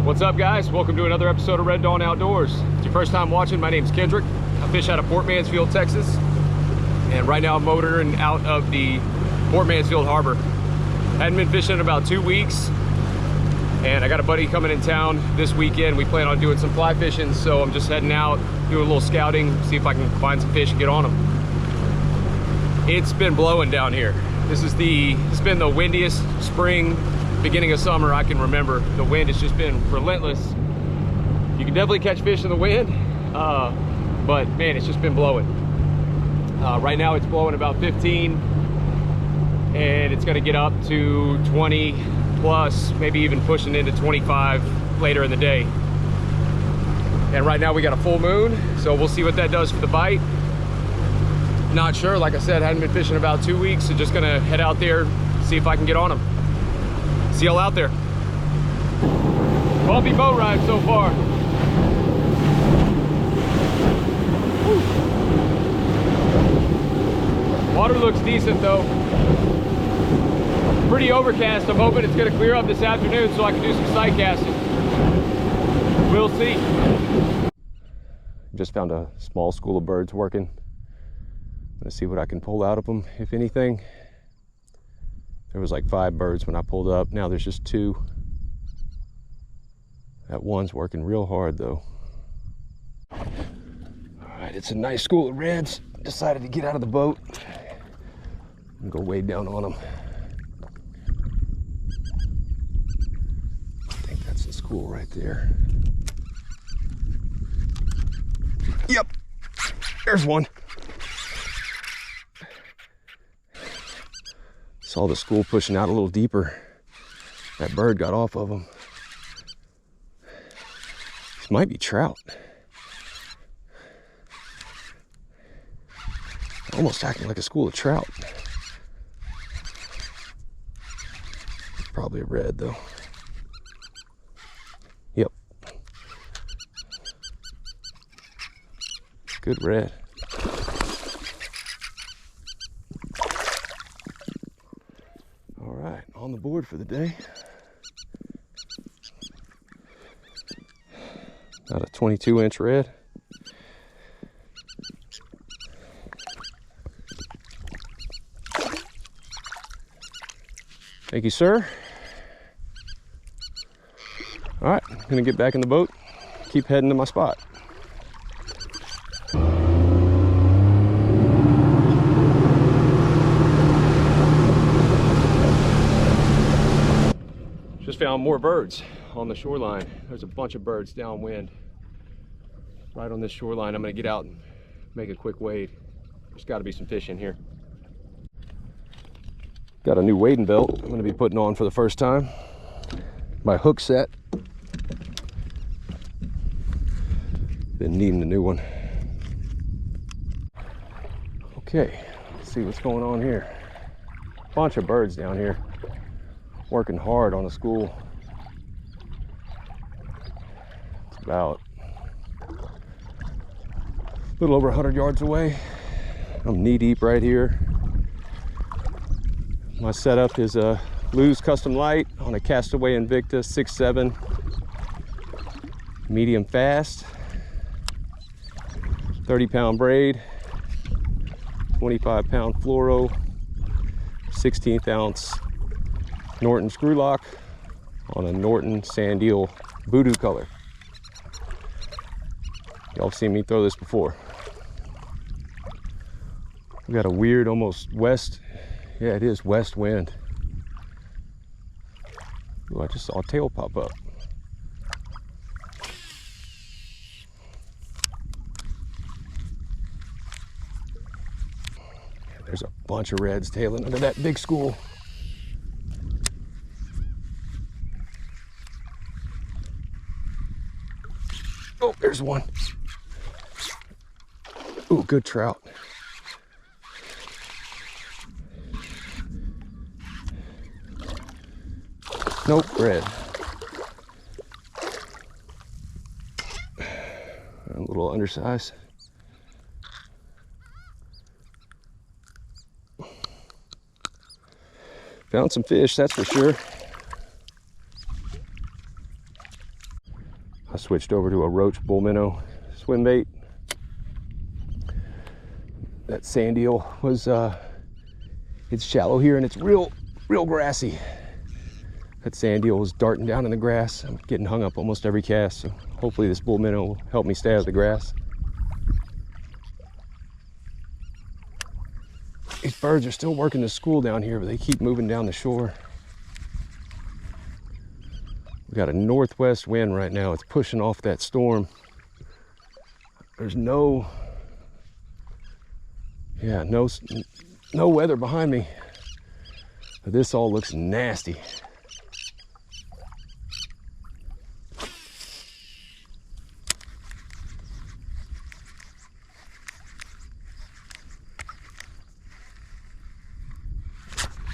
What's up, guys? Welcome to another episode of Red Dawn Outdoors. If it's your first time watching, my name's Kendrick. I fish out of Port Mansfield, Texas. And right now I'm motoring out of the Port Mansfield Harbor. Hadn't been fishing in about 2 weeks. And I got a buddy coming in town this weekend. We plan on doing some fly fishing, so I'm just heading out, doing a little scouting, see if I can find some fish and get on them. It's been blowing down here. It's been the windiest spring, beginning of summer I can remember. The wind has just been relentless. You can definitely catch fish in the wind, but man, it's just been blowing. Right now it's blowing about 15, and it's gonna get up to 20 plus, maybe even pushing into 25 later in the day. And right now we got a full moon, so we'll see what that does for the bite. Not sure, like I said, hadn't been fishing about 2 weeks, so just gonna head out there, see if I can get on them. See y'all out there. Bumpy boat ride so far. Woo. Water looks decent though. Pretty overcast. I'm hoping it's gonna clear up this afternoon so I can do some sight casting. We'll see. Just found a small school of birds working. Let's see what I can pull out of them, if anything. There was like 5 birds when I pulled up. Now there's just 2. That one's working real hard though. All right, it's a nice school of reds. Decided to get out of the boat and go way down on them. I think that's the school right there. Yep, there's one. Saw the school pushing out a little deeper. That bird got off of him. This might be trout. Almost acting like a school of trout. Probably a red though. Yep. Good red. On the board for the day. Got a 22-inch red. Thank you, sir. All right, I'm gonna get back in the boat, keep heading to my spot. Just found more birds on the shoreline. There's a bunch of birds downwind. Right on this shoreline, I'm gonna get out and make a quick wade. There's gotta be some fish in here. Got a new wading belt I'm gonna be putting on for the first time. My hook set. Been needing a new one. Okay, let's see what's going on here. Bunch of birds down here. Working hard on a school. It's about a little over 100 yards away. I'm knee deep right here. My setup is a Lew's Custom Light on a Castaway Invicta 6.7 medium fast, 30-pound braid, 25-pound fluoro, 16th ounce Norton screw lock on a Norton sand eel voodoo color. Y'all have seen me throw this before. We got a weird, almost west, yeah, it is west wind. Ooh, I just saw a tail pop up. There's a bunch of reds tailing under that big school. Oh, there's one. Ooh, good trout. Nope, red. A little undersized. Found some fish, that's for sure. I switched over to a roach bull minnow swim bait. That sand eel was, it's shallow here and it's real grassy. That sand eel was darting down in the grass. I'm getting hung up almost every cast, so hopefully this bull minnow will help me stay out of the grass. These birds are still working the school down here, but they keep moving down the shore. We got a northwest wind right now. It's pushing off that storm. There's no weather behind me. But this all looks nasty.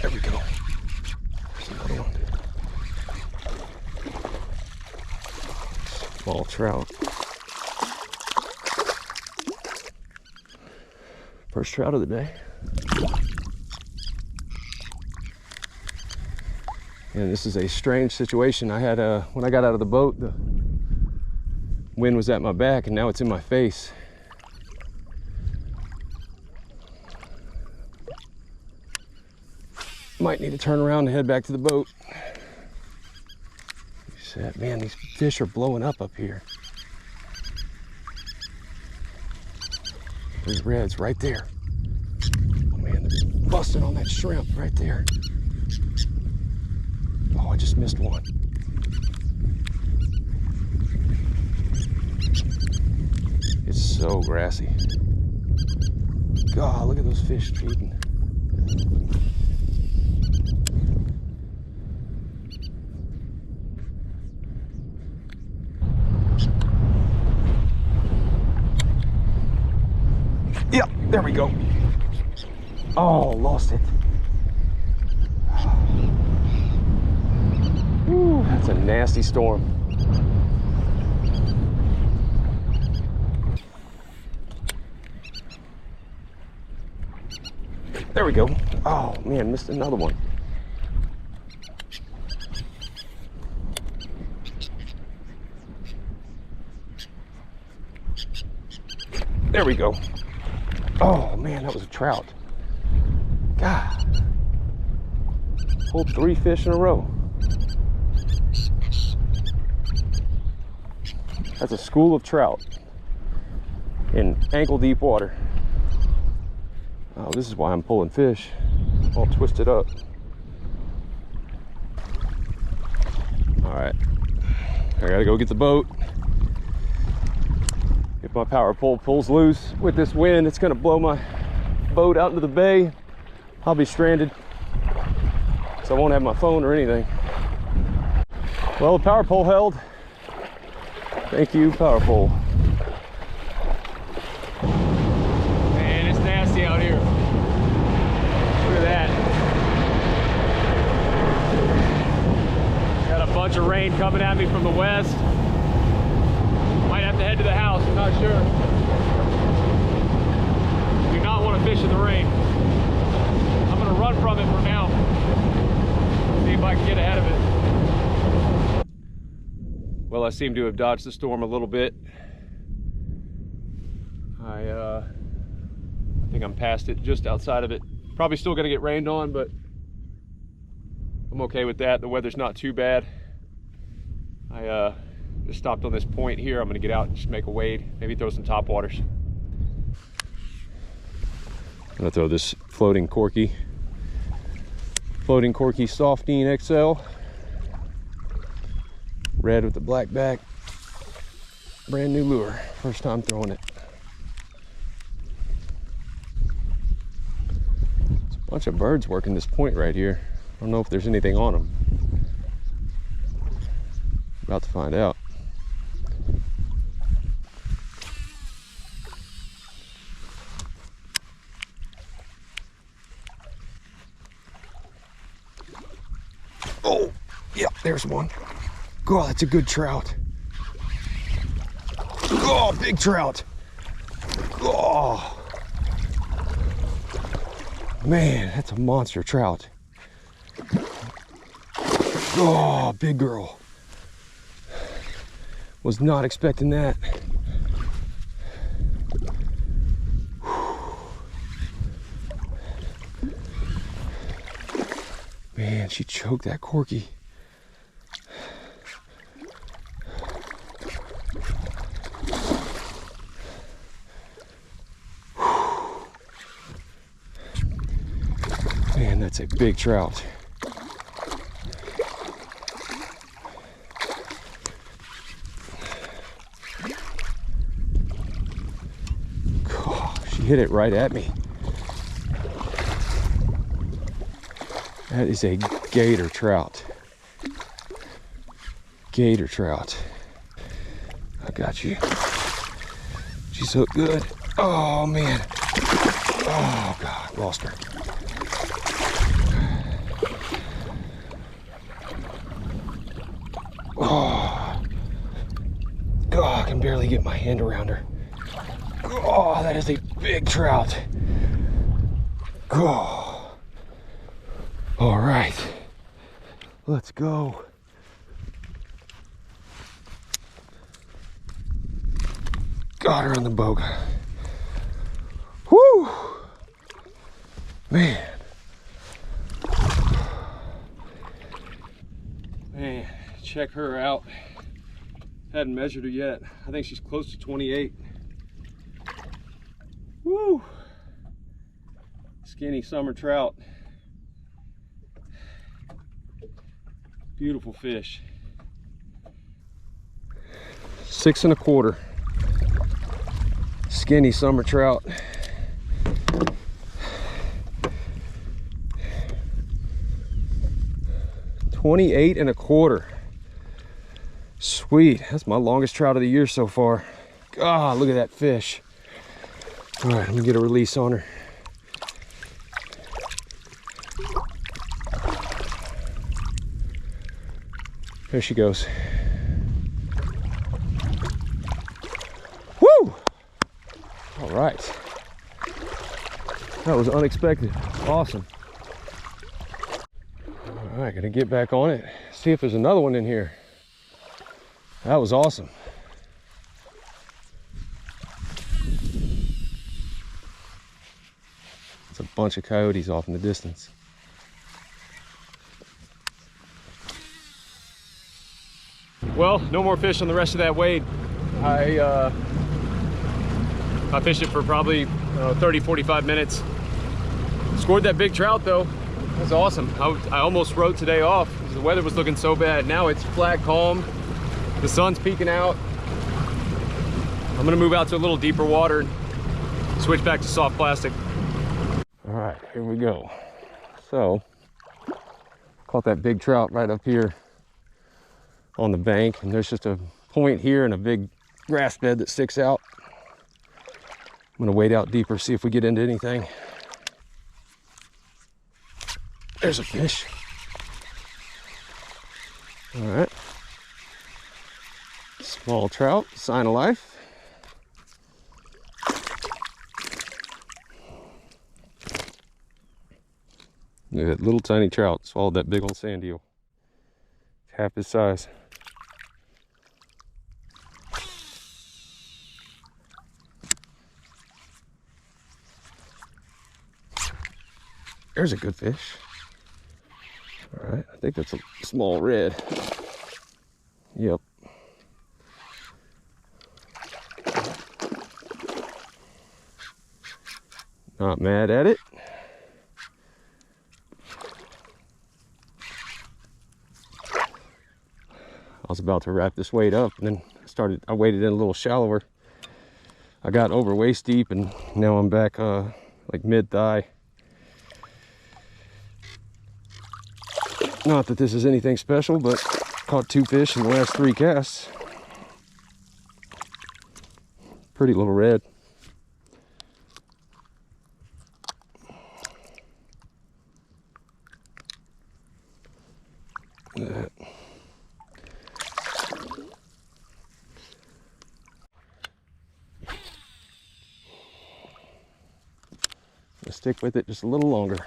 There we go. There's another one. Small trout. First trout of the day. And this is a strange situation. I had when I got out of the boat, the wind was at my back and now it's in my face. Might need to turn around and head back to the boat. Man, these fish are blowing up here. There's reds right there. Oh man, they're just busting on that shrimp right there. Oh, I just missed one. It's so grassy. God, look at those fish feeding. Yep, there we go. Oh, lost it. Whew, that's a nasty storm. There we go. Oh man, missed another one. There we go. Oh man, that was a trout. God. Pulled 3 fish in a row. That's a school of trout in ankle deep water. Oh, this is why I'm pulling fish all twisted up. All right, I gotta go get the boat. If my power pole pulls loose with this wind, it's gonna blow my boat out into the bay. I'll be stranded, so I won't have my phone or anything. Well, the power pole held. Thank you, power pole. Man, it's nasty out here. Look at that. Got a bunch of rain coming at me from the west. Might have to head to the house, I'm not sure. Do not want to fish in the rain. I'm gonna run from it for now. See if I can get ahead of it. Well, I seem to have dodged the storm a little bit. I think I'm past it, just outside of it. Probably still gonna get rained on, but I'm okay with that. The weather's not too bad. I just stopped on this point here. I'm gonna get out and just make a wade, maybe throw some top waters. I'm gonna throw this floating corky Softine XL. Red with the black back. Brand new lure. First time throwing it. There's a bunch of birds working this point right here. I don't know if there's anything on them. About to find out. Oh, yeah, there's one. God, that's a good trout. Oh, big trout. Oh, man, that's a monster trout. Oh, big girl. Was not expecting that. Man, she choked that corky. Man, that's a big trout. She hit it right at me. That is a gator trout. Gator trout. I got you. She's hooked good. Oh man. Oh God, lost her. Oh. God, I can barely get my hand around her. Oh, that is a big trout. Oh. All right, let's go. Got her on the boat. Whoo! Man. Man, check her out. Hadn't measured her yet. I think she's close to 28. Woo! Skinny summer trout. Beautiful fish. 6 1/4. Skinny summer trout. $28 1/4. Sweet. That's my longest trout of the year so far. God, look at that fish. All right, let me get a release on her. There she goes. Woo! All right. That was unexpected. Awesome. All right, gonna get back on it. See if there's another one in here. That was awesome. It's a bunch of coyotes off in the distance. Well, no more fish on the rest of that wade. I fished it for probably 30, 45 minutes. Scored that big trout though. That's awesome. I almost wrote today off because the weather was looking so bad. Now it's flat, calm. The sun's peeking out. I'm gonna move out to a little deeper water and switch back to soft plastic. All right, here we go. So, caught that big trout right up here on the bank, and there's just a point here and a big grass bed that sticks out. I'm gonna wade out deeper, see if we get into anything. There's a fish. All right. Small trout, sign of life. Look at that little tiny trout, swallowed that big old sand eel. It's half his size. There's a good fish. All right, I think that's a small red. Yep. Not mad at it. I was about to wrap this weight up, and then I waded in a little shallower. I got over waist deep, and now I'm back like mid-thigh. Not that this is anything special, but caught 2 fish in the last 3 casts. Pretty little red. Look at that. Let's stick with it just a little longer.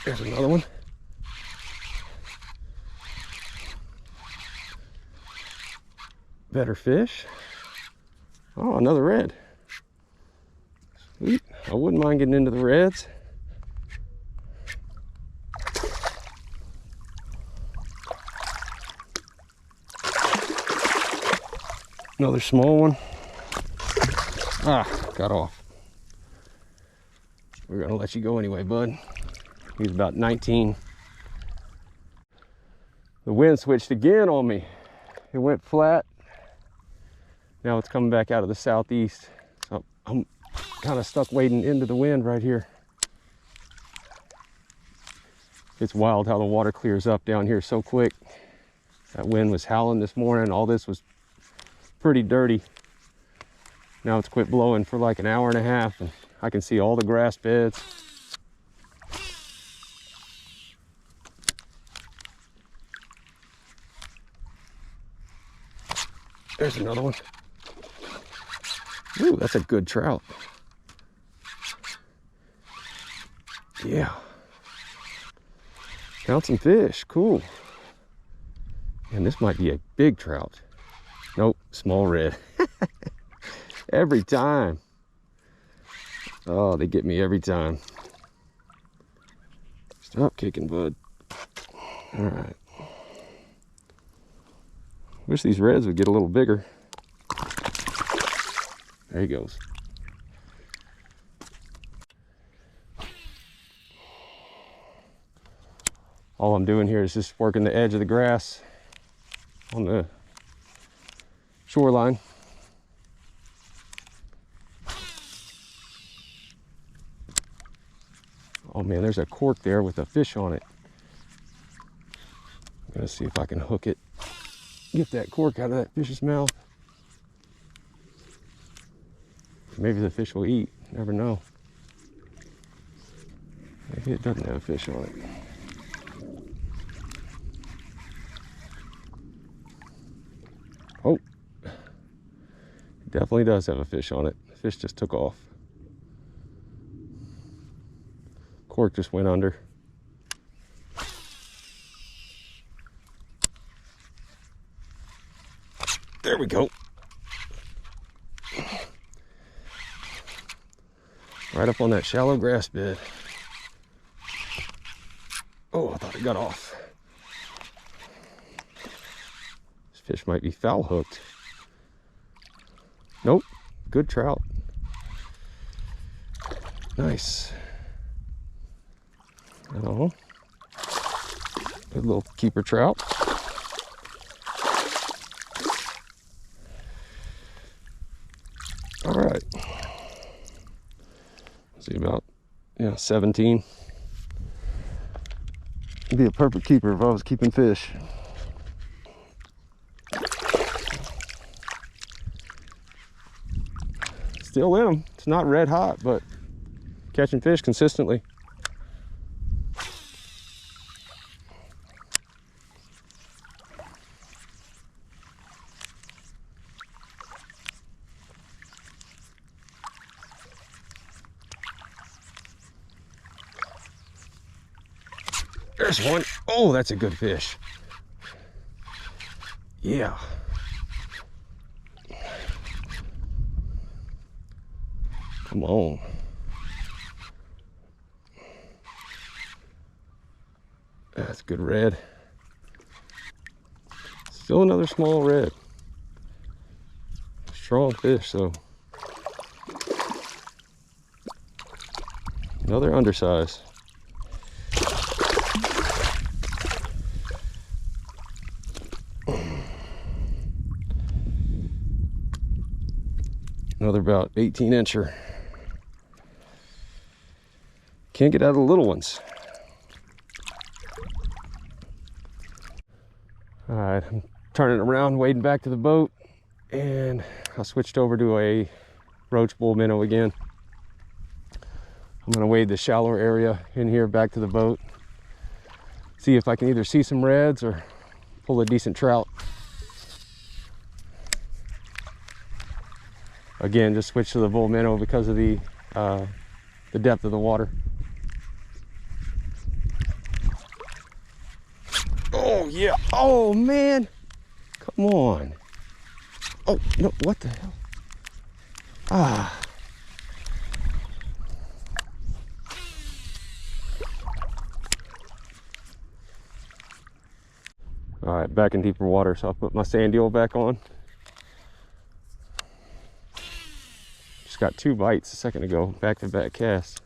There's another one. Better fish. Oh, another red. Sweet. I wouldn't mind getting into the reds. Another small one. Ah, got off. We're gonna let you go anyway, bud. He's about 19. The wind switched again on me. It went flat. Now it's coming back out of the southeast. So I'm kind of stuck wading into the wind right here. It's wild how the water clears up down here so quick. That wind was howling this morning. All this was pretty dirty. Now it's quit blowing for like an hour and a half, and I can see all the grass beds. There's another one. Ooh, that's a good trout. Yeah. Found some fish, cool. And this might be a big trout. Nope, small red. Every time. Oh, they get me every time. Stop kicking, bud. All right. Wish these reds would get a little bigger. There he goes. All I'm doing here is just working the edge of the grass on the shoreline. Oh man, there's a cork there with a fish on it. I'm gonna see if I can hook it. Get that cork out of that fish's mouth. Maybe the fish will eat, never know. Maybe it doesn't have a fish on it. Oh, it definitely does have a fish on it. The fish just took off. Cork just went under. There we go. Right up on that shallow grass bed. Oh, I thought it got off. This fish might be foul hooked. Nope, good trout. Nice. Oh, good little keeper trout. All right. See, about 17. It'd be a perfect keeper if I was keeping fish. Still in them. It's not red hot, but catching fish consistently. There's one. Oh, that's a good fish. Yeah. Come on. That's good red. Still another small red. Strong fish, so. Another undersize. Another about 18-incher. Can't get out of the little ones. All right, I'm turning around, wading back to the boat, and I switched over to a roach bull minnow again. I'm gonna wade the shallower area in here back to the boat. See if I can either see some reds or pull a decent trout. Again, just switch to the bull minnow because of the depth of the water. Oh yeah. Oh man. Come on. Oh no, what the hell? Ah. All right, back in deeper water, so I'll put my sand eel back on. Just got 2 bites a second ago, back-to-back casts.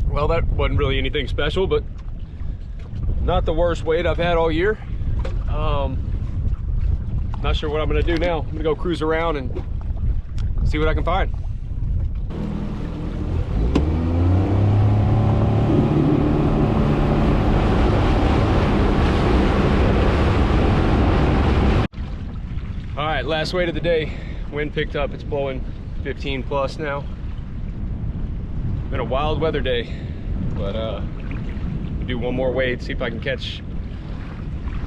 Well, that wasn't really anything special, but not the worst weight I've had all year. Not sure what I'm gonna do now. I'm gonna go cruise around and see what I can find. All right, last weight of the day. Wind picked up, it's blowing 15 plus now. Been a wild weather day, but I'll do one more weight, see if I can catch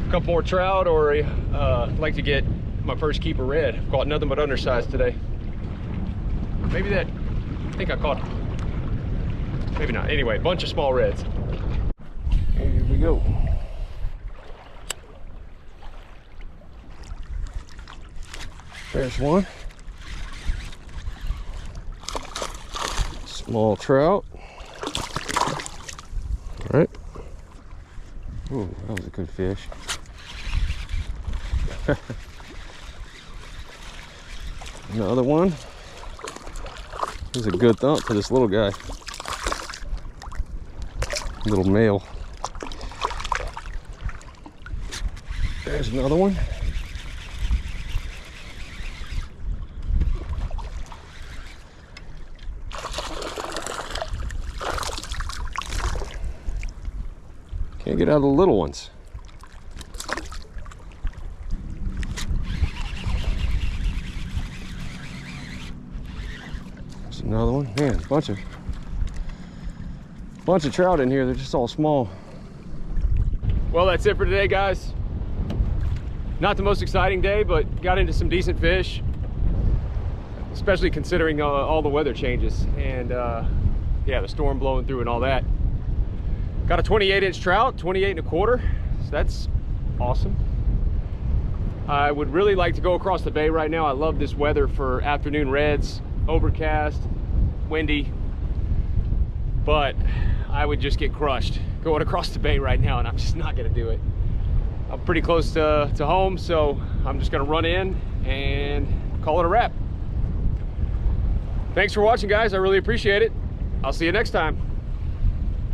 a couple more trout, or I'd like to get my first keeper red. I've caught nothing but undersized today. Maybe that, I think I caught, maybe not. Anyway, a bunch of small reds. Here we go. There's one. Small trout. All right. Ooh, that was a good fish. Another one. This is a good thump for this little guy. Little male. There's another one. Can't get out of the little ones. There's another one. Man, bunch of trout in here. They're just all small. Well, that's it for today, guys. Not the most exciting day, but got into some decent fish, especially considering all the weather changes and yeah, the storm blowing through and all that. Got a 28-inch trout, 28 1/4, so that's awesome. I would really like to go across the bay right now. I love this weather for afternoon reds, overcast, windy, but I would just get crushed going across the bay right now, and I'm just not gonna do it. I'm pretty close to home, so I'm just gonna run in and call it a wrap. Thanks for watching, guys. I really appreciate it. I'll see you next time.